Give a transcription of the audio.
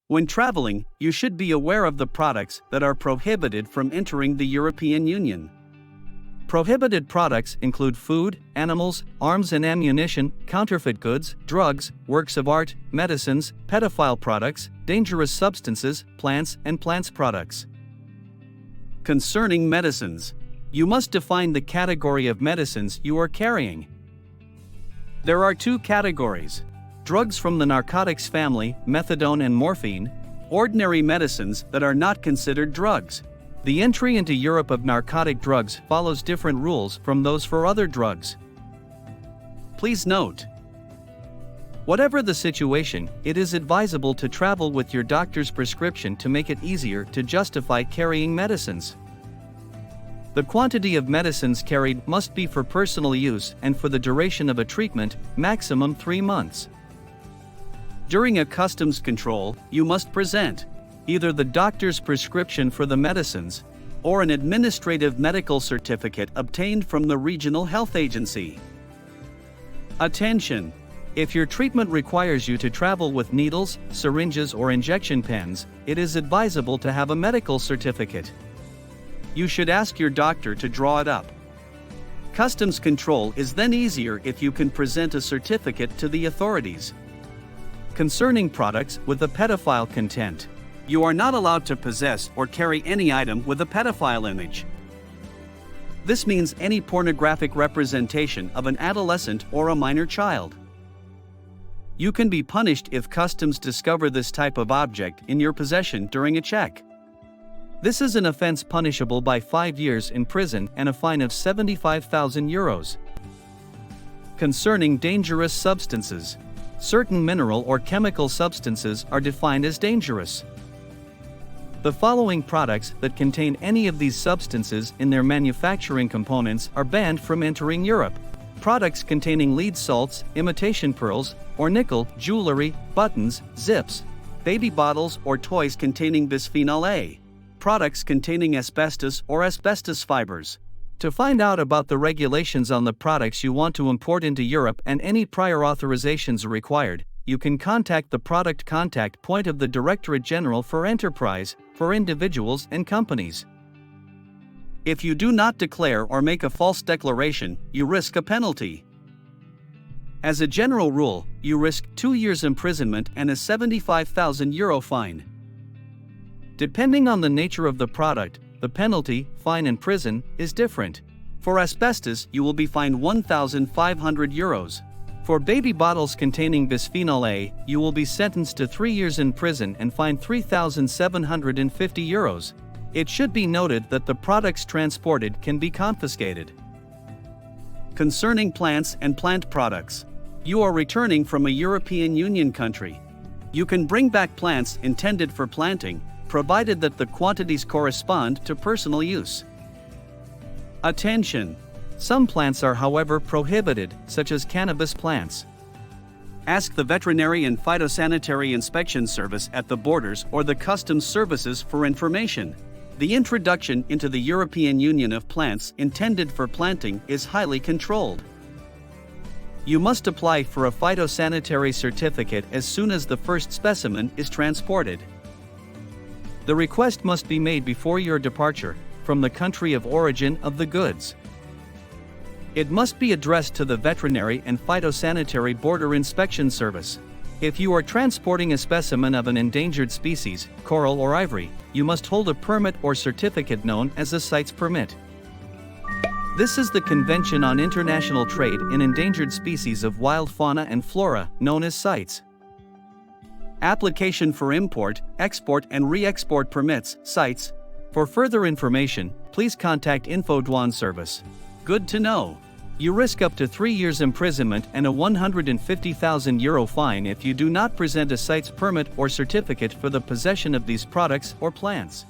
When traveling, you should be aware of the products that are prohibited from entering the European Union. Prohibited products include food, animals, arms and ammunition, counterfeit goods, drugs, works of art, medicines, pedophile products, dangerous substances, plants and plants products. Concerning medicines, you must define the category of medicines you are carrying. There are two categories: drugs from the narcotics family, methadone and morphine, ordinary medicines that are not considered drugs. The entry into Europe of narcotic drugs follows different rules from those for other drugs. Please note, whatever the situation, it is advisable to travel with your doctor's prescription to make it easier to justify carrying medicines. The quantity of medicines carried must be for personal use and for the duration of a treatment, maximum 3 months. During a customs control, you must present either the doctor's prescription for the medicines or an administrative medical certificate obtained from the regional health agency. Attention! If your treatment requires you to travel with needles, syringes or injection pens, it is advisable to have a medical certificate. You should ask your doctor to draw it up. Customs control is then easier if you can present a certificate to the authorities. Concerning products with a pedophile content, you are not allowed to possess or carry any item with a pedophile image. This means any pornographic representation of an adolescent or a minor child. You can be punished if customs discover this type of object in your possession during a check. This is an offense punishable by 5 years in prison and a fine of €75,000. Concerning dangerous substances, certain mineral or chemical substances are defined as dangerous. The following products that contain any of these substances in their manufacturing components are banned from entering Europe. Products containing lead salts, imitation pearls, or nickel, jewelry, buttons, zips, baby bottles or toys containing bisphenol A. Products containing asbestos or asbestos fibers. To find out about the regulations on the products you want to import into Europe and any prior authorizations required, you can contact the product contact point of the Directorate General for Enterprise, for individuals and companies. If you do not declare or make a false declaration, you risk a penalty. As a general rule, you risk 2 years imprisonment and a €75,000 fine. Depending on the nature of the product, the penalty, fine and prison, is different. For asbestos, you will be fined €1,500. For baby bottles containing bisphenol A, you will be sentenced to 3 years in prison and fined €3,750. It should be noted that the products transported can be confiscated. Concerning plants and plant products, you are returning from a European Union country. You can bring back plants intended for planting, provided that the quantities correspond to personal use. Attention! Some plants are however prohibited, such as cannabis plants. Ask the Veterinary and Phytosanitary Inspection Service at the borders or the Customs Services for information. The introduction into the European Union of plants intended for planting is highly controlled. You must apply for a phytosanitary certificate as soon as the first specimen is transported. The request must be made before your departure from the country of origin of the goods. It must be addressed to the Veterinary and Phytosanitary Border Inspection Service. If you are transporting a specimen of an endangered species, coral or ivory, you must hold a permit or certificate known as a CITES permit. This is the Convention on International Trade in Endangered Species of Wild Fauna and Flora, known as CITES. Application for import, export and re-export permits, CITES. For further information, please contact InfoDouane Service. Good to know. You risk up to 3 years imprisonment and a €150,000 fine if you do not present a CITES permit or certificate for the possession of these products or plants.